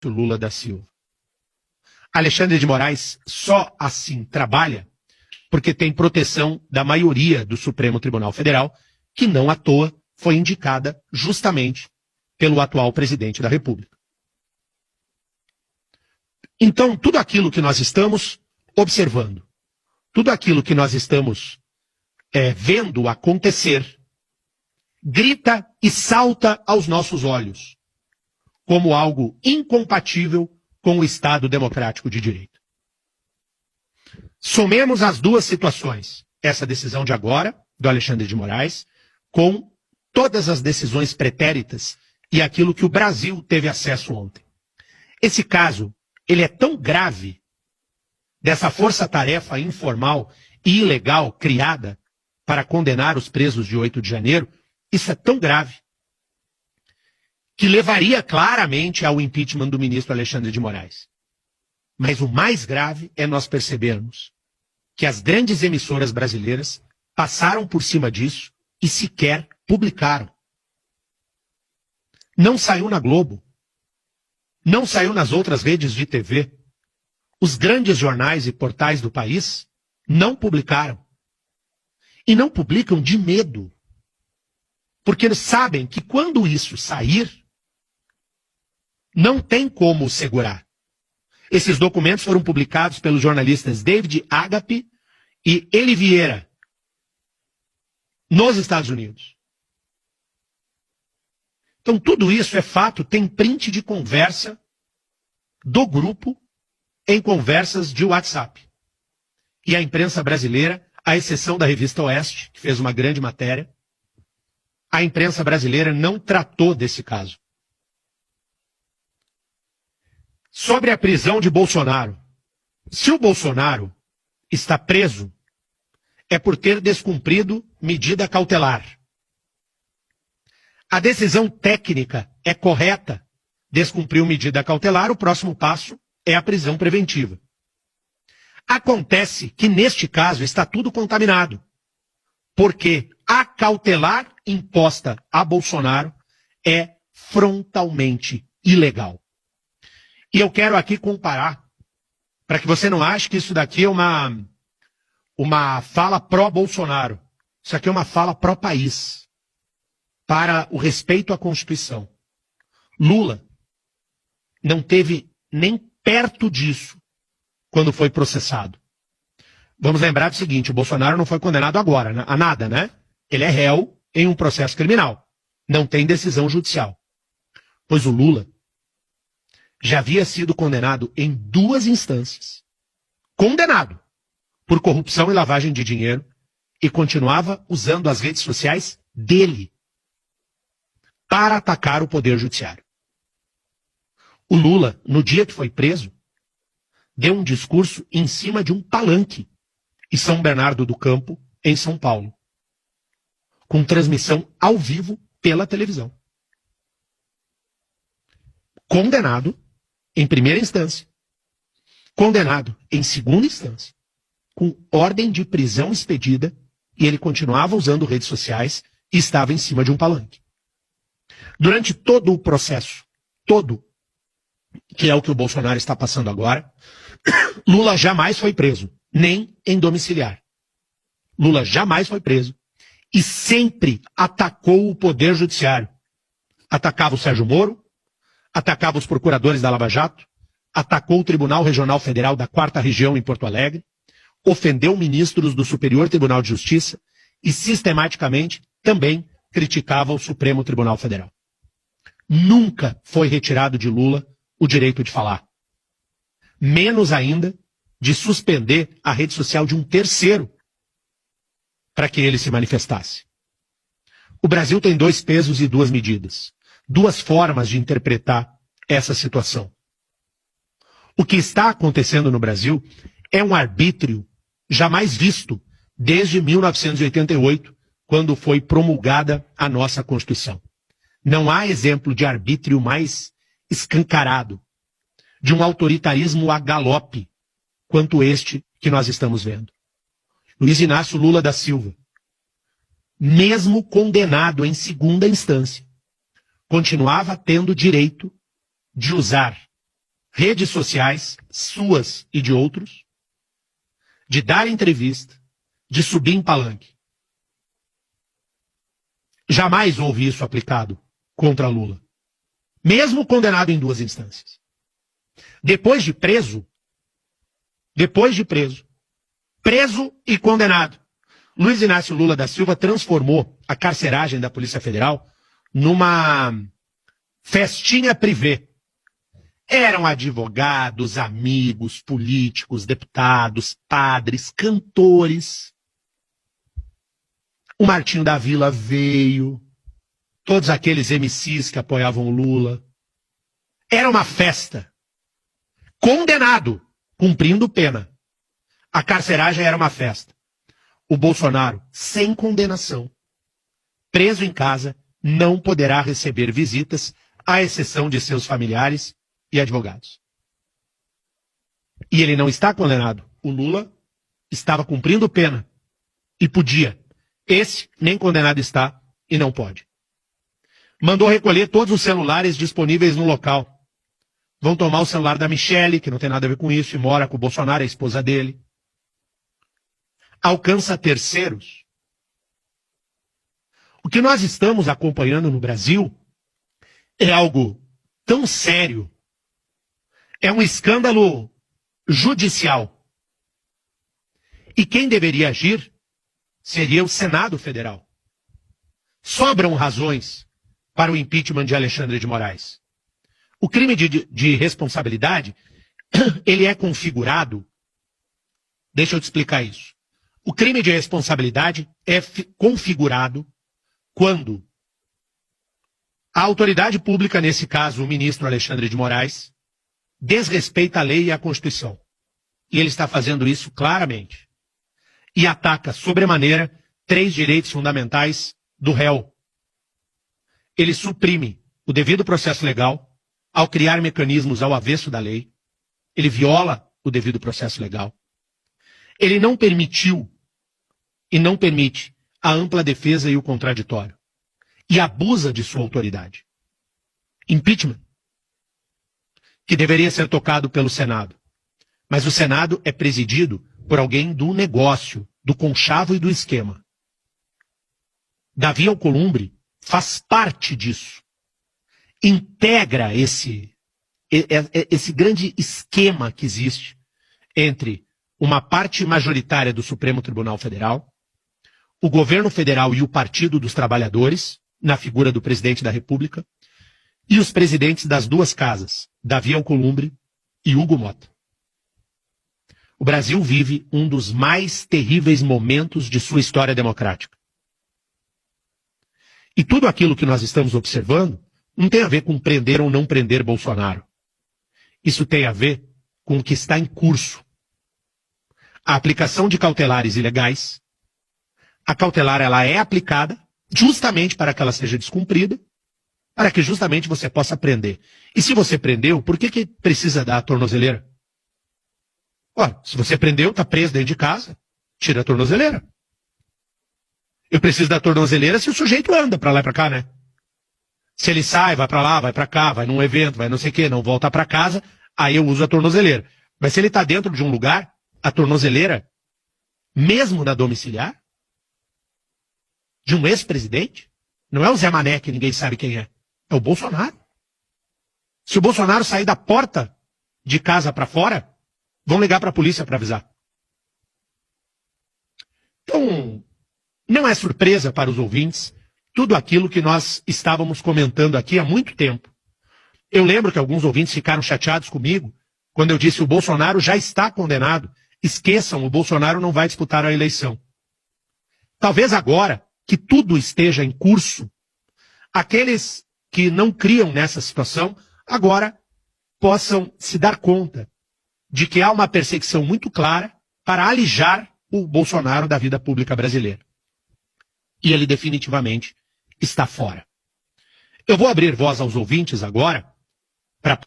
Lula da Silva. Alexandre de Moraes só assim trabalha porque tem proteção da maioria do Supremo Tribunal Federal, que não à toa foi indicada justamente pelo atual presidente da República. Então, tudo aquilo que nós estamos observando, tudo aquilo que nós estamos vendo acontecer, grita e salta aos nossos olhos como algo incompatível com o Estado democrático de direito. Somemos as duas situações, essa decisão de agora, do Alexandre de Moraes, com todas as decisões pretéritas e aquilo que o Brasil teve acesso ontem. Esse caso, ele é tão grave, dessa força-tarefa informal e ilegal criada para condenar os presos de 8 de janeiro, isso é tão grave, que levaria claramente ao impeachment do ministro Alexandre de Moraes. Mas o mais grave é nós percebermos que as grandes emissoras brasileiras passaram por cima disso e sequer publicaram. Não saiu na Globo. Não saiu nas outras redes de TV. Os grandes jornais e portais do país não publicaram. E não publicam de medo. Porque eles sabem que quando isso sair, não tem como segurar. Esses documentos foram publicados pelos jornalistas David Agape e Eli Vieira, nos Estados Unidos. Então tudo isso é fato, tem print de conversa do grupo em conversas de WhatsApp. E a imprensa brasileira, à exceção da revista Oeste, que fez uma grande matéria, a imprensa brasileira não tratou desse caso. Sobre a prisão de Bolsonaro. Se o Bolsonaro está preso, é por ter descumprido medida cautelar. A decisão técnica é correta. Descumpriu medida cautelar, o próximo passo é a prisão preventiva. Acontece que neste caso está tudo contaminado, porque a cautelar imposta a Bolsonaro é frontalmente ilegal. E eu quero aqui comparar, para que você não ache que isso daqui é uma fala pró-Bolsonaro. Isso aqui é uma fala pró-país, para o respeito à Constituição. Lula não teve nem perto disso quando foi processado. Vamos lembrar do seguinte, o Bolsonaro não foi condenado agora, a nada, né? Ele é réu em um processo criminal. Não tem decisão judicial. Pois o Lula já havia sido condenado em 2 instâncias. Condenado por corrupção e lavagem de dinheiro e continuava usando as redes sociais dele para atacar o Poder Judiciário. O Lula, no dia que foi preso, deu um discurso em cima de um palanque em São Bernardo do Campo, em São Paulo, com transmissão ao vivo pela televisão. Condenado em primeira instância, condenado em segunda instância, com ordem de prisão expedida, e ele continuava usando redes sociais e estava em cima de um palanque. Durante todo o processo, que é o que o Bolsonaro está passando agora, Lula jamais foi preso, nem em domiciliar. Lula jamais foi preso e sempre atacou o Poder Judiciário. Atacava o Sérgio Moro, atacava os procuradores da Lava Jato, atacou o Tribunal Regional Federal da 4ª Região em Porto Alegre, ofendeu ministros do Superior Tribunal de Justiça e sistematicamente também criticava o Supremo Tribunal Federal. Nunca foi retirado de Lula o direito de falar. Menos ainda de suspender a rede social de um terceiro para que ele se manifestasse. O Brasil tem 2 pesos e 2 medidas. 2 formas de interpretar essa situação. O que está acontecendo no Brasil é um arbítrio jamais visto desde 1988, quando foi promulgada a nossa Constituição. Não há exemplo de arbítrio mais escancarado, de um autoritarismo a galope, quanto este que nós estamos vendo. Luiz Inácio Lula da Silva, mesmo condenado em segunda instância, continuava tendo direito de usar redes sociais, suas e de outros, de dar entrevista, de subir em palanque. Jamais houve isso aplicado contra Lula. Mesmo condenado em 2 instâncias. Depois de preso e condenado, Luiz Inácio Lula da Silva transformou a carceragem da Polícia Federal numa festinha privê. Eram advogados, amigos, políticos, deputados, padres, cantores. O Martinho da Vila veio, todos aqueles MCs que apoiavam o Lula. Era uma festa. Condenado, cumprindo pena. A carceragem era uma festa. O Bolsonaro, sem condenação, preso em casa, não poderá receber visitas, à exceção de seus familiares e advogados. E ele não está condenado. O Lula estava cumprindo pena e podia. Esse nem condenado está e não pode. Mandou recolher todos os celulares disponíveis no local. Vão tomar o celular da Michele, que não tem nada a ver com isso, e mora com o Bolsonaro, a esposa dele. Alcança terceiros. O que nós estamos acompanhando no Brasil é algo tão sério. É um escândalo judicial. E quem deveria agir seria o Senado Federal. Sobram razões para o impeachment de Alexandre de Moraes. O crime de responsabilidade, ele é configurado. Deixa eu te explicar isso. O crime de responsabilidade é configurado quando a autoridade pública, nesse caso o ministro Alexandre de Moraes, desrespeita a lei e a Constituição. E ele está fazendo isso claramente. E ataca sobremaneira 3 direitos fundamentais do réu. Ele suprime o devido processo legal ao criar mecanismos ao avesso da lei. Ele viola o devido processo legal. Ele não permitiu e não permite a ampla defesa e o contraditório. E abusa de sua autoridade. Impeachment, que deveria ser tocado pelo Senado. Mas o Senado é presidido por alguém do negócio, do conchavo e do esquema. Davi Alcolumbre faz parte disso. Integra esse grande esquema que existe entre uma parte majoritária do Supremo Tribunal Federal, o governo federal e o Partido dos Trabalhadores, na figura do presidente da República, e os presidentes das 2 casas, Davi Alcolumbre e Hugo Mota. O Brasil vive um dos mais terríveis momentos de sua história democrática. E tudo aquilo que nós estamos observando não tem a ver com prender ou não prender Bolsonaro. Isso tem a ver com o que está em curso. A aplicação de cautelares ilegais. A cautelar ela é aplicada justamente para que ela seja descumprida, para que justamente você possa prender. E se você prendeu, por que precisa dar a tornozeleira? Ora, se você prendeu, está preso dentro de casa, tira a tornozeleira. Eu preciso da tornozeleira se o sujeito anda para lá e para cá, né? Se ele sai, vai para lá, vai para cá, vai num evento, vai não sei o quê, não volta para casa, aí eu uso a tornozeleira. Mas se ele está dentro de um lugar, a tornozeleira, mesmo na domiciliar, de um ex-presidente, não é o Zé Mané, que ninguém sabe quem é o Bolsonaro. Se o Bolsonaro sair da porta de casa para fora, vão ligar para a polícia para avisar. Então, não é surpresa para os ouvintes tudo aquilo que nós estávamos comentando aqui há muito tempo. Eu lembro que alguns ouvintes ficaram chateados comigo quando eu disse que o Bolsonaro já está condenado. Esqueçam, o Bolsonaro não vai disputar a eleição. Talvez agora que tudo esteja em curso, aqueles que não criam nessa situação agora possam se dar conta de que há uma perseguição muito clara para alijar o Bolsonaro da vida pública brasileira. E ele definitivamente está fora. Eu vou abrir voz aos ouvintes agora para